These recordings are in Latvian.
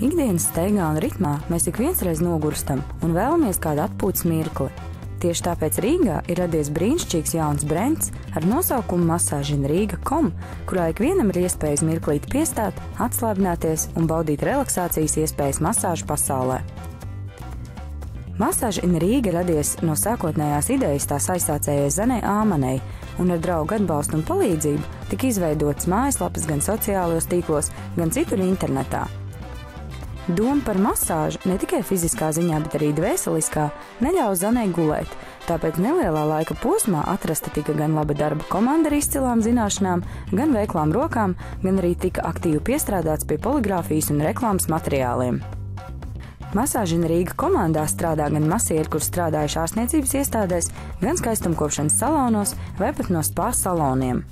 Ikdienas steigā un ritmā mēs ik viens reiz nogurstam un vēlamies kādu atpūtas mirkli. Tieši tāpēc Rīgā ir radies brīnišķīgs jauns brends ar nosaukumu Masāžina Rīga.com, kurā ikvienam ir iespējas mirklīt piestāt, atslābināties un baudīt relaksācijas iespējas masāžu pasaulē. Masāžina Rīga radies no sākotnējās idejas tās aizsācējai Zanei Āmanei, un ar draugu atbalstu un palīdzību tika izveidotas mājaslapas gan sociālajos tīklos, gan citur internetā. Doma par masāžu ne tikai fiziskā ziņā, bet arī dvēseliskā neļauj Zanei gulēt, tāpēc nelielā laika posmā atrasta tika gan laba darba komanda ar izcilām zināšanām, gan veiklām rokām, gan arī tika aktīvi piestrādāts pie poligrāfijas un reklāmas materiāliem. Masāžina Rīga komandā strādā gan masieri, kur strādājuši ārstniecības iestādēs, gan skaistumkopšanas salonos vai pat no spā saloniem.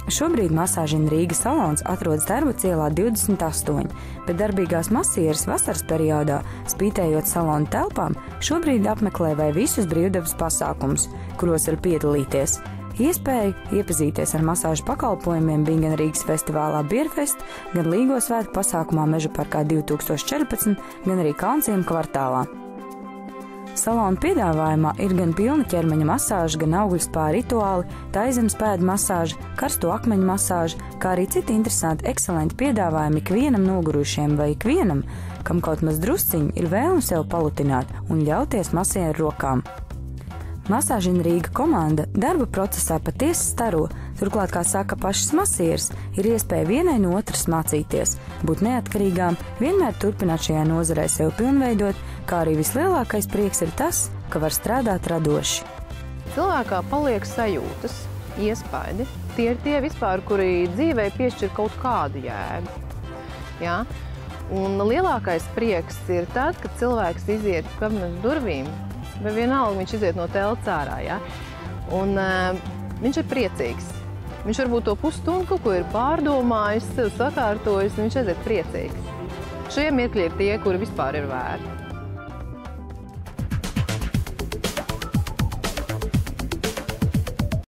Šobrīd Masāžina Rīga salons atrodas Darvas ielā 28, bet darbīgās masieres vasaras periodā, spītējot salonu telpām, šobrīd apmeklē vai visus brīvdabas pasākumus, kuros var piedalīties. Iespēja iepazīties ar masāžu pakalpojumiem bija gan Rīgas festivālā Bierfest, gan Līgo svētku pasākumā Meža parkā 2014, gan arī Kalnciema kvartālā. Salona piedāvājumā ir gan pilna ķermeņa masāža, gan augļu spā rituāli, taizemes pēdu masāža, karsto akmeņu masāža, kā arī citi interesanti, ekscelenti piedāvājumi ikvienam nogurušiem vai ikvienam, kam kaut maz drusciņi ir vēlme sev palutināt un ļauties masieru rokām. Masāžina Rīga komanda darba procesā patiesi staro, turklāt, kā saka pašas masieres, ir iespēja vienai no otras mācīties, būt neatkarīgām, vienmēr turpināt šajā nozarē sev pilnveidot, kā arī vislielākais prieks ir tas, ka var strādāt radoši. Cilvēkā paliek sajūtas, iespaidi. Tie ir tie vispār, kuri dzīvē piešķir kaut kādu jēgu. Ja? Un lielākais prieks ir tad, kad cilvēks iziet kabinetes durvīm, vai vienalga viņš iziet no telts ārā, ja? Un viņš ir priecīgs. Viņš varbūt to pusstundu kaut ko ir pārdomājis, sev sakārtojis, un viņš aiziet priecīgs. Šie mirkļi ir tie, kuri vispār ir vērti.